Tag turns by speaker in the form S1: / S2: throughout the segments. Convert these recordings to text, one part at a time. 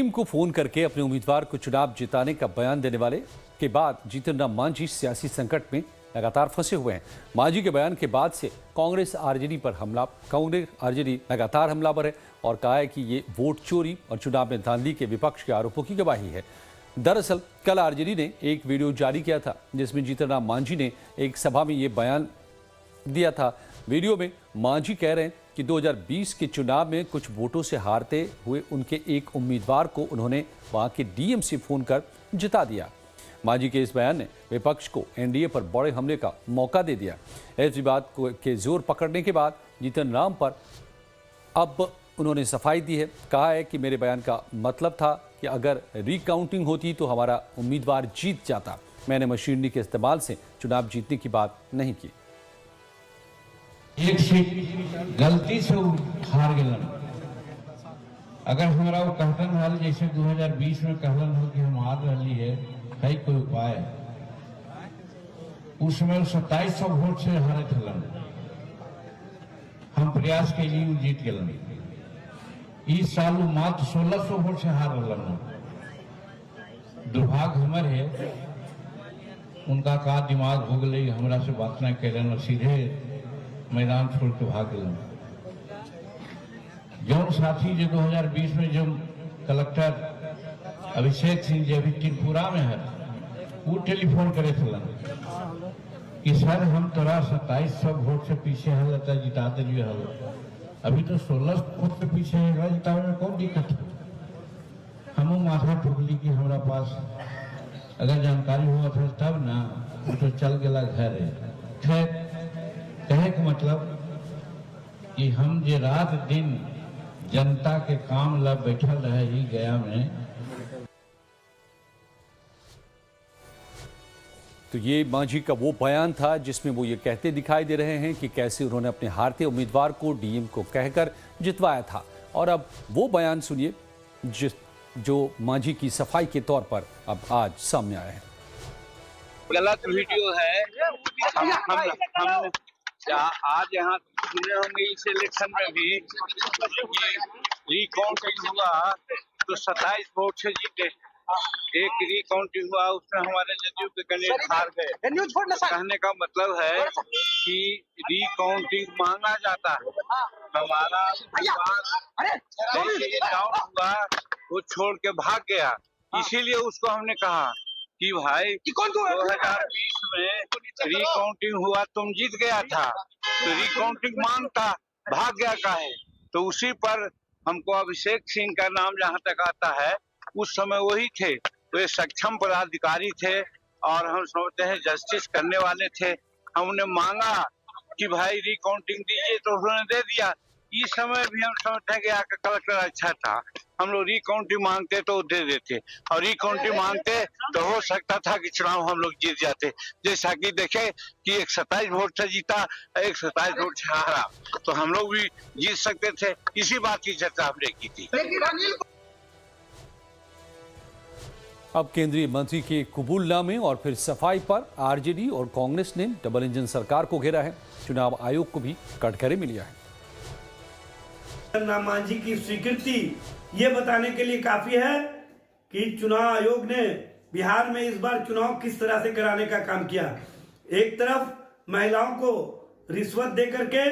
S1: DM को phone करके अपने उम्मीदवार को चुनाव जिताने का बयान देने वाले के बाद जीतन राम मांझी सियासी संकट में लगातार फंसे हुए हैं। मांझी के बयान के बाद से कांग्रेस आरजेडी लगातार हमलावर है और कहा है कि ये वोट चोरी और चुनाव में धांधली के विपक्ष के आरोपों की गवाही है। दरअसल कल आरजेडी ने एक वीडियो जारी किया था जिसमें जीतन राम मांझी ने एक सभा में ये बयान दिया था। वीडियो में मांझी कह रहे हैं कि 2020 के चुनाव में कुछ वोटों से हारते हुए उनके एक उम्मीदवार को उन्होंने वहां के डीएम से फोन कर जिता दिया। मांझी के इस बयान ने विपक्ष को एनडीए पर बड़े हमले का मौका दे दिया। इस विवाद के जोर पकड़ने के बाद जीतन राम पर अब उन्होंने सफाई दी है। कहा है कि मेरे बयान का मतलब था कि अगर रिकाउंटिंग होती तो हमारा उम्मीदवार जीत जाता। मैंने मशीनरी के इस्तेमाल से चुनाव जीतने की बात नहीं की।
S2: एक सीट गलती से हार गलन। अगर हमारा वो कहतन हाल जैसे 2020 में कहलन हो कि हम हार रही है कोई उपाय, उस समय 2700 वोट से हारे थलन। हम प्रयास के लिए जीत गलन। इस साल वो मात्र 1600 वोट से हार रहा। दुर्भाग्य हमारे है, उनका का दिमाग हो गई, हमरा से बात न करें, सीधे मैदान छोड़ के भाग गए। जो साथी जो 2020 में जो कलेक्टर अभिषेक सिंह जी अभी त्रिपुरा में है, वो टेलीफोन करे थे कि सर हम तोरा 2700 वोट से पीछे है, लता जिता दिलिए हल, अभी तो 16 वोट से पीछे है, जितावे में कौन दिक्कत है। हम माथा ठुकली कि हमारा पास अगर जानकारी हुआ था तब ना, तो चल गया घर है। खैर कहे का मतलब कि हम जे रात दिन जनता के काम ला बैठल रहे ही गया में।
S1: तो ये मांझी का वो बयान था जिसमें वो ये कहते दिखाई दे रहे हैं कि कैसे उन्होंने अपने हारते उम्मीदवार को डीएम को कहकर जितवाया था। और अब वो बयान सुनिए जो मांझी की सफाई के तौर पर अब आज सामने आया है।
S3: गलत वीडियो है। हम आज यहाँ सुने होंगे इस इलेक्शन में भी रिकाउंटिंग हुआ तो 27 वोट से जीते। एक रिकाउंटिंग हुआ उसमें हमारे जदयू के कैंडिडेट हार गए। कहने का मतलब है कि रिकाउंटिंग मांगा जाता है। हमारा डाउन हुआ, वो छोड़ के भाग गया। इसीलिए उसको हमने कहा कि भाई 2020 में रिकाउंटिंग हुआ, तुम जीत गया था, तो रिकाउंटिंग मांगता, भाग गया का है। तो उसी पर हमको अभिषेक सिंह का नाम जहां तक आता है, उस समय वही थे, वे सक्षम पदाधिकारी थे और हम समझते हैं जस्टिस करने वाले थे। हमने मांगा कि भाई रिकाउंटिंग दीजिए तो उन्होंने दे दिया। इस समय भी हम समझते हैं कि आपका कलेक्टर अच्छा था, हम लोग रिकाउंटिंग मांगते तो दे देते, और रिकाउंटिंग मांगते तो हो सकता था कि चुनाव हम लोग जीत जाते। जैसा कि देखे कि एक 27 वोट से जीता, एक 27 वोट से हारा, तो हम लोग भी जीत सकते थे। इसी बात की चर्चा हमने की थी।
S1: अब केंद्रीय मंत्री के कबूलनामे और फिर सफाई पर आरजेडी और कांग्रेस ने डबल इंजन सरकार को घेरा है। चुनाव आयोग को भी कटघरे मिल लिया है।
S4: राम मांझी की स्वीकृति ये बताने के लिए काफी है कि चुनाव आयोग ने बिहार में इस बार चुनाव किस तरह से कराने का काम किया। एक तरफ महिलाओं को रिश्वत दे करके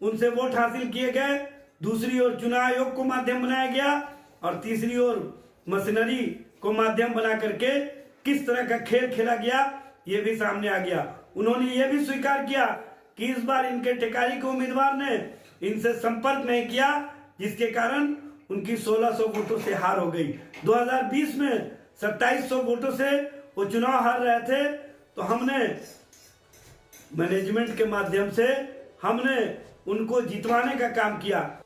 S4: उनसे वोट हासिल किए गए, दूसरी ओर चुनाव आयोग को माध्यम बनाया गया, और तीसरी ओर मशीनरी को माध्यम बना करके किस तरह का खेल खेला गया ये भी सामने आ गया। उन्होंने ये भी स्वीकार किया कि इस बार इनके टेकारी के उम्मीदवार ने इनसे संपर्क नहीं किया, जिसके कारण उनकी 1600 वोटों से हार हो गई। 2020 में 2700 वोटों से वो चुनाव हार रहे थे, तो हमने मैनेजमेंट के माध्यम से हमने उनको जितवाने का काम किया।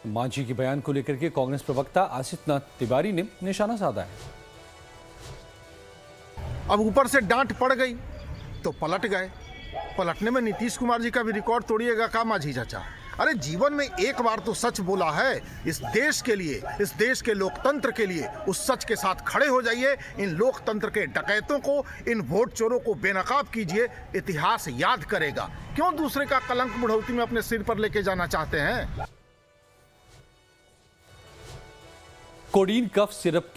S1: मांझी के बयान को लेकर के कांग्रेस प्रवक्ता आसिफ नाथ तिवारी ने निशाना साधा है।
S5: अब ऊपर से डांट पड़ गई तो पलट गए। पलटने में नीतीश कुमार जी का भी रिकॉर्ड तोड़िएगा का मांझी चाचा? अरे जीवन में एक बार तो सच बोला है, इस देश के लिए, इस देश के लोकतंत्र के लिए उस सच के साथ खड़े हो जाइए। इन लोकतंत्र के डकैतों को, इन वोट चोरों को बेनकाब कीजिए। इतिहास याद करेगा। क्यों दूसरे का कलंक बुढ़ौती में अपने सिर पर लेके जाना चाहते हैं?
S1: कोडीन कफ सिरप के